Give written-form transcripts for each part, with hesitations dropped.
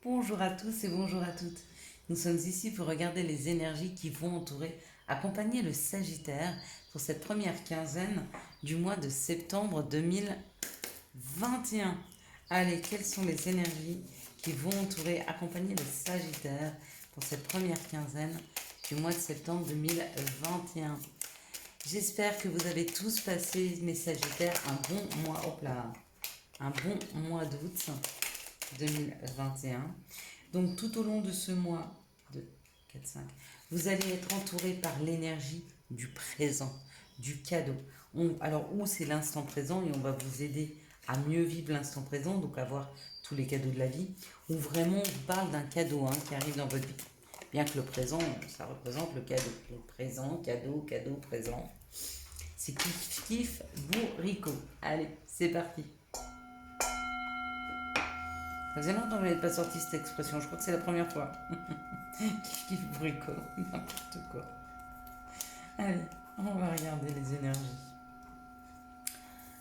Bonjour à tous et bonjour à toutes. Nous sommes ici pour regarder les énergies qui vont entourer, accompagner le Sagittaire pour cette première quinzaine du mois de septembre 2021. Allez, quelles sont les énergies qui vont entourer, accompagner le Sagittaire pour cette première quinzaine du mois de septembre 2021? J'espère que vous avez tous passé, mes Sagittaires, un bon mois d'août 2021. Donc tout au long de ce mois de 4-5, vous allez être entouré par l'énergie du présent, du cadeau. Alors où c'est l'instant présent et on va vous aider à mieux vivre l'instant présent, donc à voir tous les cadeaux de la vie, où vraiment on vous parle d'un cadeau qui arrive dans votre vie. Bien que le présent, ça représente le cadeau. Le présent, cadeau, cadeau, présent. C'est kiff, kiff, bourricot. Allez, c'est parti. Ça faisait longtemps que je n'avais pas sorti cette expression, je crois que c'est la première fois. Kiff kiff bricot, n'importe quoi. Allez, on va regarder les énergies.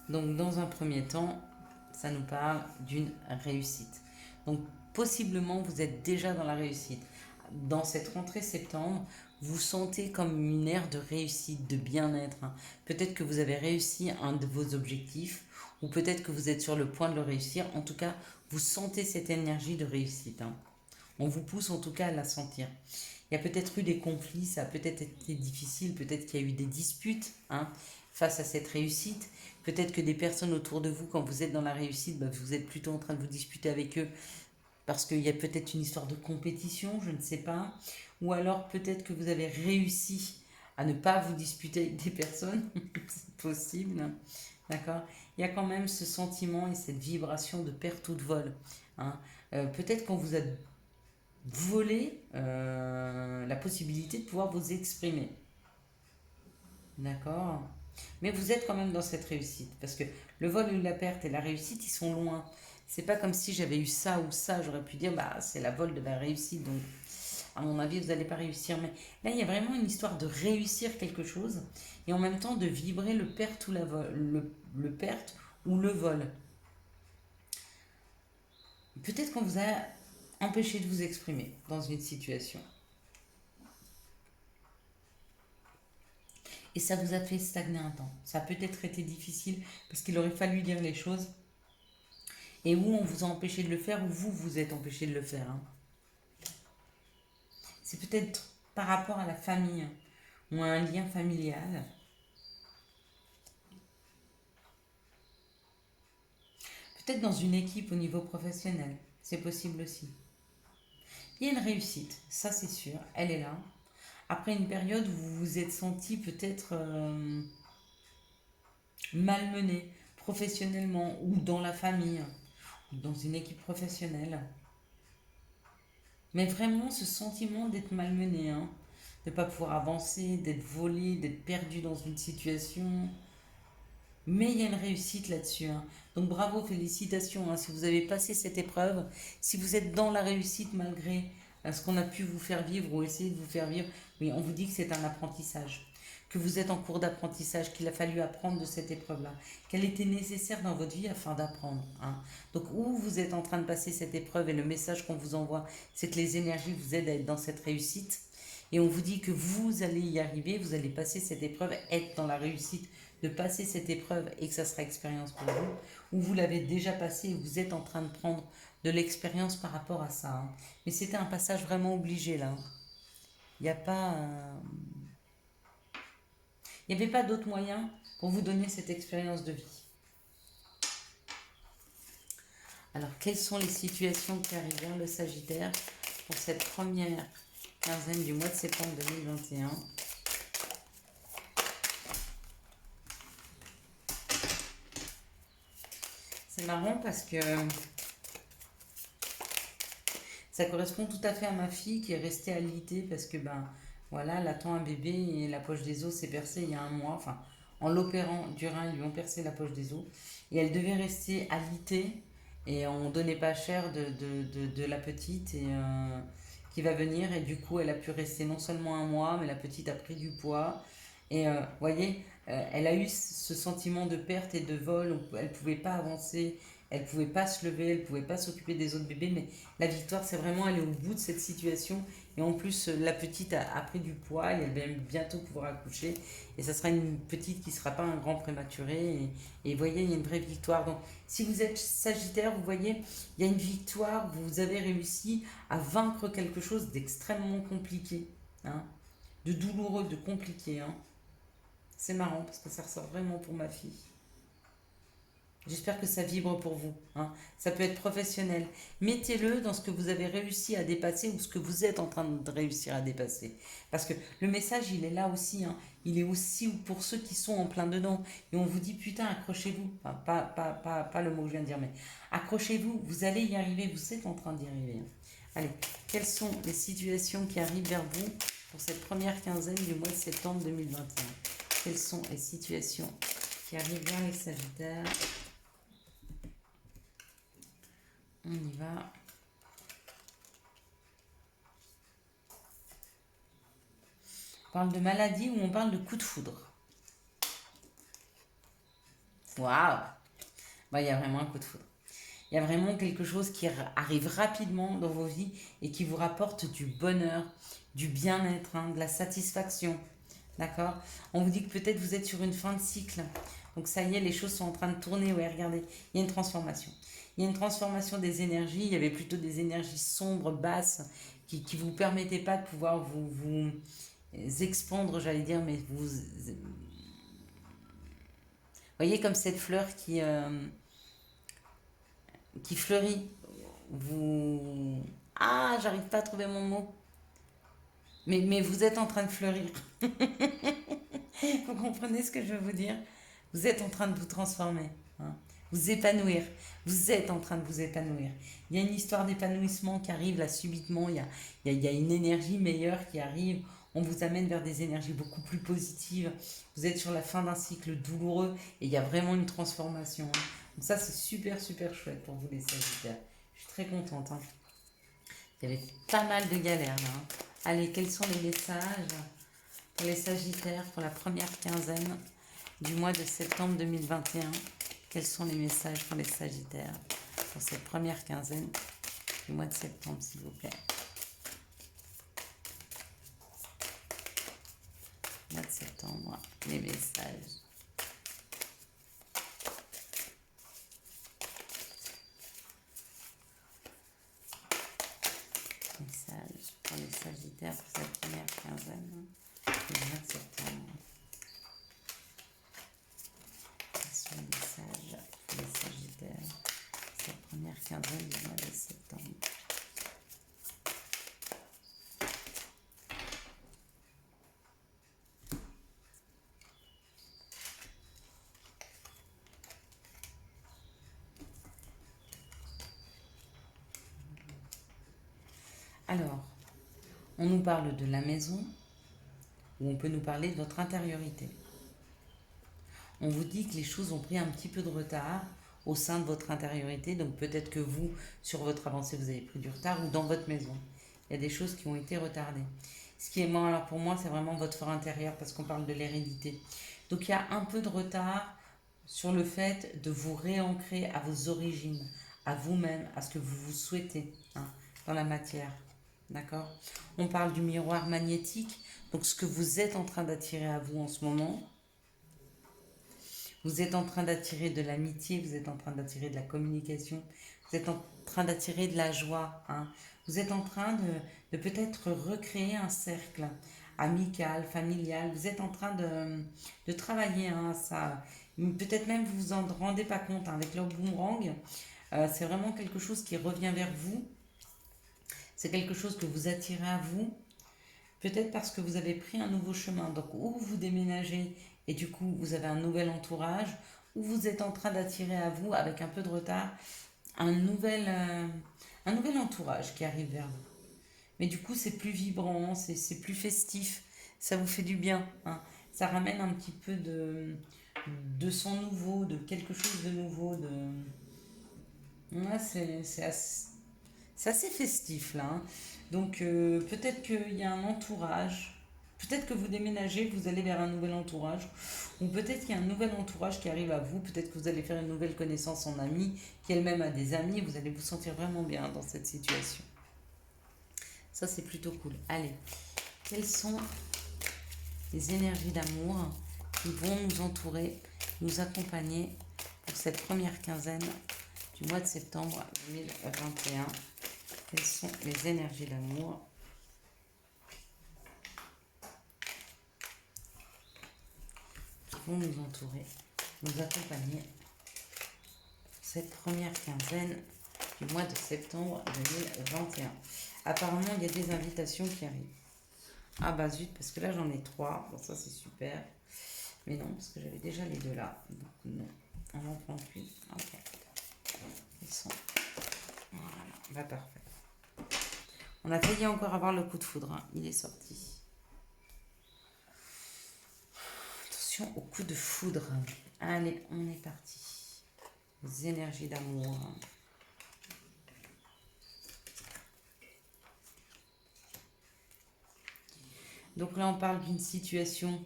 Donc dans un premier temps, ça nous parle d'une réussite. Donc possiblement vous êtes déjà dans la réussite. Dans cette rentrée septembre, vous sentez comme une ère de réussite, de bien-être. Peut-être que vous avez réussi un de vos objectifs ou peut-être que vous êtes sur le point de le réussir. En tout cas, vous sentez cette énergie de réussite. On vous pousse en tout cas à la sentir. Il y a peut-être eu des conflits, ça a peut-être été difficile, peut-être qu'il y a eu des disputes face à cette réussite. Peut-être que des personnes autour de vous, quand vous êtes dans la réussite, vous êtes plutôt en train de vous disputer avec eux parce qu'il y a peut-être une histoire de compétition, je ne sais pas. Ou alors peut-être que vous avez réussi à ne pas vous disputer avec des personnes, c'est possible. D'accord. Il y a quand même ce sentiment et cette vibration de perte ou de vol. Peut-être qu'on vous a volé la possibilité de pouvoir vous exprimer. D'accord. Mais vous êtes quand même dans cette réussite. Parce que le vol ou la perte et la réussite, ils sont loin. C'est pas comme si j'avais eu ça ou ça, j'aurais pu dire, c'est la vol de la réussite. Donc, à mon avis, vous n'allez pas réussir. Mais là, il y a vraiment une histoire de réussir quelque chose et en même temps de vibrer le perte ou la vol, le perte ou le vol. Peut-être qu'on vous a empêché de vous exprimer dans une situation. Et ça vous a fait stagner un temps. Ça a peut-être été difficile parce qu'il aurait fallu dire les choses. Et où on vous a empêché de le faire, ou vous vous êtes empêché de le faire. C'est peut-être par rapport à la famille ou à un lien familial. Peut-être dans une équipe au niveau professionnel. C'est possible aussi. Il y a une réussite, ça c'est sûr, elle est là. Après une période où vous vous êtes senti peut-être malmené professionnellement ou dans la famille ou dans une équipe professionnelle. Mais vraiment ce sentiment d'être malmené, de ne pas pouvoir avancer, d'être volé, d'être perdu dans une situation. Mais il y a une réussite là-dessus. Donc bravo, félicitations si vous avez passé cette épreuve, si vous êtes dans la réussite malgré ce qu'on a pu vous faire vivre ou essayer de vous faire vivre, oui, on vous dit que c'est un apprentissage, que vous êtes en cours d'apprentissage, qu'il a fallu apprendre de cette épreuve-là, qu'elle était nécessaire dans votre vie afin d'apprendre. Donc où vous êtes en train de passer cette épreuve et le message qu'on vous envoie, c'est que les énergies vous aident à être dans cette réussite. Et on vous dit que vous allez y arriver, vous allez passer cette épreuve, être dans la réussite de passer cette épreuve et que ça sera expérience pour vous, ou vous l'avez déjà passé et vous êtes en train de prendre de l'expérience par rapport à ça. Mais c'était un passage vraiment obligé là. Il n'y a pas... Il n'y avait pas d'autre moyen pour vous donner cette expérience de vie. Alors, quelles sont les situations qui arrivent vers le Sagittaire pour cette première quinzaine du mois de septembre 2021 ? C'est marrant parce que ça correspond tout à fait à ma fille qui est restée alitée parce que voilà, elle attend un bébé et la poche des os s'est percée il y a un mois. Enfin, en l'opérant du rein, ils lui ont percé la poche des os. Et elle devait rester alitée et on donnait pas cher de la petite qui va venir. Et du coup, elle a pu rester non seulement un mois, mais la petite a pris du poids. Et vous voyez, elle a eu ce sentiment de perte et de vol où elle ne pouvait pas avancer, elle pouvait pas se lever, elle pouvait pas s'occuper des autres bébés, mais la victoire, c'est vraiment aller au bout de cette situation. Et en plus, la petite a pris du poids et elle va bientôt pouvoir accoucher. Et ça sera une petite qui ne sera pas un grand prématuré. Et vous voyez, il y a une vraie victoire. Donc, si vous êtes Sagittaire, vous voyez, il y a une victoire, vous avez réussi à vaincre quelque chose d'extrêmement compliqué, hein, de douloureux, de compliqué. Hein. C'est marrant parce que ça ressort vraiment pour ma fille. J'espère que ça vibre pour vous. Hein. Ça peut être professionnel. Mettez-le dans ce que vous avez réussi à dépasser ou ce que vous êtes en train de réussir à dépasser. Parce que le message, il est là aussi. Hein. Il est aussi pour ceux qui sont en plein dedans. Et on vous dit, putain, accrochez-vous. Enfin, pas le mot que je viens de dire, mais accrochez-vous. Vous allez y arriver. Vous êtes en train d'y arriver. Hein. Allez, quelles sont les situations qui arrivent vers vous pour cette première quinzaine du mois de septembre 2021? Quelles sont les situations qui arrivent vers les Sagittaires? On y va. On parle de maladie ou on parle de coup de foudre? Waouh! Bah, il y a vraiment un coup de foudre. Il y a vraiment quelque chose qui arrive rapidement dans vos vies et qui vous rapporte du bonheur, du bien-être, hein, de la satisfaction. D'accord? On vous dit que peut-être vous êtes sur une fin de cycle. Donc ça y est, les choses sont en train de tourner. Ouais, regardez, il y a une transformation. Il y a une transformation des énergies. Il y avait plutôt des énergies sombres, basses, qui ne vous permettaient pas de pouvoir vous expandre, j'allais dire, mais vous... Voyez comme cette fleur qui fleurit. Vous... Ah, j'arrive pas à trouver mon mot. Mais vous êtes en train de fleurir. Vous comprenez ce que je veux vous dire? Vous êtes en train de vous transformer. Hein, vous épanouir. Vous êtes en train de vous épanouir. Il y a une histoire d'épanouissement qui arrive là subitement. Il y a une énergie meilleure qui arrive. On vous amène vers des énergies beaucoup plus positives. Vous êtes sur la fin d'un cycle douloureux et il y a vraiment une transformation. Hein. Donc ça, c'est super, super chouette pour vous les Sagittaires. Je suis très contente. Hein. Il y avait pas mal de galères là. Hein. Allez, quels sont les messages pour les Sagittaires pour la première quinzaine du mois de septembre 2021? Quels sont les messages pour les Sagittaires pour cette première quinzaine du mois de septembre, s'il vous plaît? Mois de septembre, les messages. Messages pour les Sagittaires pour cette première quinzaine du mois de septembre. Quels sont les messages pour les Sagittaires pour cette première quinzaine du mois de septembre? Alors, on nous parle de la maison, ou on peut nous parler de votre intériorité. On vous dit que les choses ont pris un petit peu de retard au sein de votre intériorité, donc peut-être que vous, sur votre avancée, vous avez pris du retard, ou dans votre maison. Il y a des choses qui ont été retardées. Ce qui est moi, alors pour moi, c'est vraiment votre fort intérieur, parce qu'on parle de l'hérédité. Donc il y a un peu de retard sur le fait de vous réancrer à vos origines, à vous-même, à ce que vous vous souhaitez, hein, dans la matière. D'accord? On parle du miroir magnétique, donc ce que vous êtes en train d'attirer à vous en ce moment. Vous êtes en train d'attirer de l'amitié, vous êtes en train d'attirer de la communication, vous êtes en train d'attirer de la joie. Hein. Vous êtes en train de peut-être recréer un cercle amical, familial. Vous êtes en train de travailler hein, ça. Peut-être même vous vous en rendez pas compte hein, avec leur boomerang. C'est vraiment quelque chose qui revient vers vous. C'est quelque chose que vous attirez à vous. Peut-être parce que vous avez pris un nouveau chemin. Donc, ou vous déménagez et du coup, vous avez un nouvel entourage, ou vous êtes en train d'attirer à vous, avec un peu de retard, un nouvel entourage qui arrive vers vous. Mais du coup, c'est plus vibrant, c'est plus festif. Ça vous fait du bien. Hein. Ça ramène un petit peu de son nouveau, de quelque chose de nouveau. Ouais, c'est assez festif là. Hein. Donc peut-être qu'il y a un entourage Peut-être que vous déménagez, vous allez vers un nouvel entourage, ou peut-être qu'il y a un nouvel entourage qui arrive à vous, peut-être que vous allez faire une nouvelle connaissance en amis, qui elle-même a des amis, vous allez vous sentir vraiment bien dans cette situation. Ça, c'est plutôt cool. Allez, quelles sont les énergies d'amour qui vont nous entourer, nous accompagner pour cette première quinzaine du mois de septembre 2021? Quelles sont les énergies d'amour qui vont nous entourer, nous accompagner pour cette première quinzaine du mois de septembre 2021? Apparemment, il y a des invitations qui arrivent. Ah bah zut, parce que là j'en ai 3. Bon, ça c'est super. Mais non, parce que j'avais déjà les deux là. Donc non, on en prend plus. Ok. Ils sont... Voilà, bah parfait. On a failli encore avoir le coup de foudre, hein. Il est sorti. Attention au coup de foudre. Allez, on est parti. Les énergies d'amour. Donc là, on parle d'une situation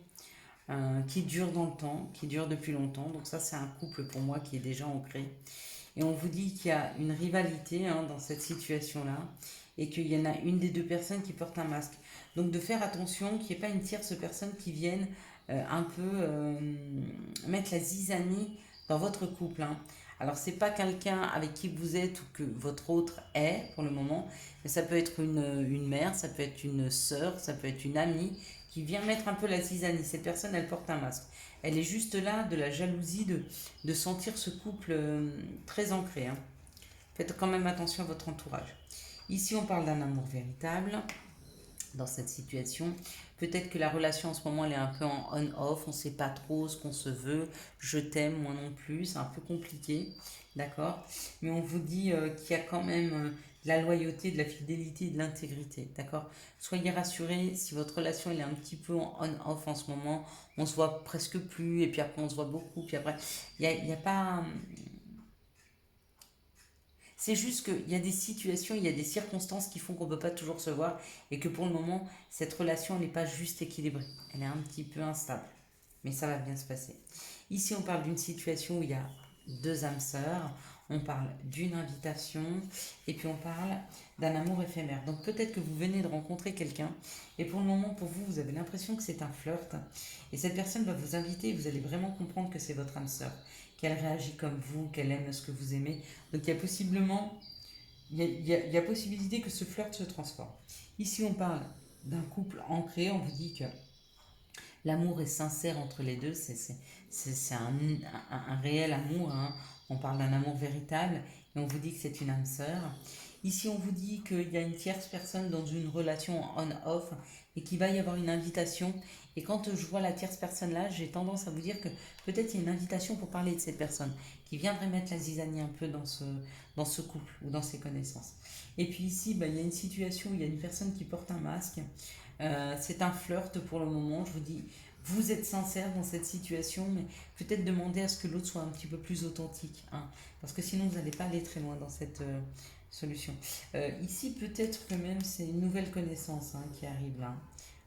qui dure dans le temps, qui dure depuis longtemps. Donc ça, c'est un couple pour moi qui est déjà ancré. Et on vous dit qu'il y a une rivalité dans cette situation-là et qu'il y en a une des deux personnes qui porte un masque. Donc de faire attention qu'il n'y ait pas une tierce personne qui vienne un peu mettre la zizanie dans votre couple. Alors c'est pas quelqu'un avec qui vous êtes ou que votre autre est pour le moment, mais ça peut être une mère, ça peut être une sœur, ça peut être une amie qui vient mettre un peu la zizanie. Cette personne, elle porte un masque. Elle est juste là de la jalousie de sentir ce couple très ancré. Faites quand même attention à votre entourage. Ici, on parle d'un amour véritable dans cette situation. Peut-être que la relation en ce moment, elle est un peu en on-off. On ne sait pas trop ce qu'on se veut. Je t'aime, moi non plus. C'est un peu compliqué. D'accord? Mais on vous dit qu'il y a quand même de la loyauté, de la fidélité et de l'intégrité. D'accord? Soyez rassurés, si votre relation elle est un petit peu en on-off en ce moment, on se voit presque plus, et puis après on se voit beaucoup, puis après, il y a pas... C'est juste qu'il y a des situations, il y a des circonstances qui font qu'on ne peut pas toujours se voir, et que pour le moment, cette relation n'est pas juste équilibrée. Elle est un petit peu instable. Mais ça va bien se passer. Ici, on parle d'une situation où il y a deux âmes sœurs, on parle d'une invitation, et puis on parle d'un amour éphémère. Donc peut-être que vous venez de rencontrer quelqu'un, et pour le moment, pour vous, vous avez l'impression que c'est un flirt, et cette personne va vous inviter, et vous allez vraiment comprendre que c'est votre âme sœur, qu'elle réagit comme vous, qu'elle aime ce que vous aimez. Donc il y a possiblement, il y a possibilité que ce flirt se transforme. Ici, on parle d'un couple ancré, on vous dit que l'amour est sincère entre les deux, c'est un réel amour. On parle d'un amour véritable et on vous dit que c'est une âme sœur. Ici, on vous dit qu'il y a une tierce personne dans une relation on-off et qu'il va y avoir une invitation. Et quand je vois la tierce personne là, j'ai tendance à vous dire que peut-être il y a une invitation pour parler de cette personne qui viendrait mettre la zizanie un peu dans ce couple ou dans ses connaissances. Et puis ici, il y a une situation où il y a une personne qui porte un masque. C'est un flirt pour le moment. Je vous dis, vous êtes sincère dans cette situation, mais peut-être demander à ce que l'autre soit un petit peu plus authentique. Parce que sinon, vous n'allez pas aller très loin dans cette solution. Ici, peut-être que même c'est une nouvelle connaissance qui arrive là,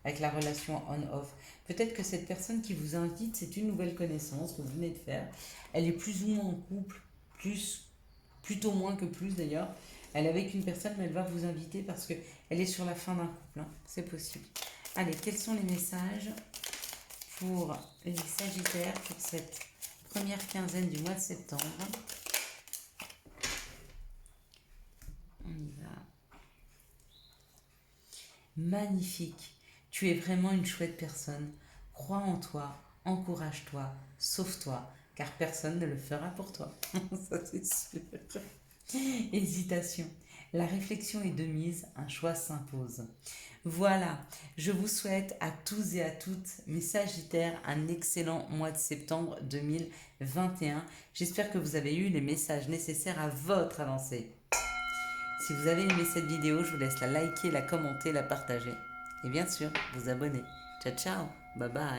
avec la relation on-off. Peut-être que cette personne qui vous invite, c'est une nouvelle connaissance que vous venez de faire. Elle est plus ou moins en couple, plutôt moins que plus d'ailleurs. Elle est avec une personne, mais elle va vous inviter parce qu'elle est sur la fin d'un couple. C'est possible. Allez, quels sont les messages pour les Sagittaires pour cette première quinzaine du mois de septembre? On y va. Magnifique. Tu es vraiment une chouette personne. Crois en toi, encourage-toi, sauve-toi, car personne ne le fera pour toi. Ça, c'est sûr. Hésitation. La réflexion est de mise, un choix s'impose. Voilà, je vous souhaite à tous et à toutes, mes Sagittaires, un excellent mois de septembre 2021. J'espère que vous avez eu les messages nécessaires à votre avancée. Si vous avez aimé cette vidéo, je vous laisse la liker, la commenter, la partager. Et bien sûr, vous abonner. Ciao, ciao, bye bye.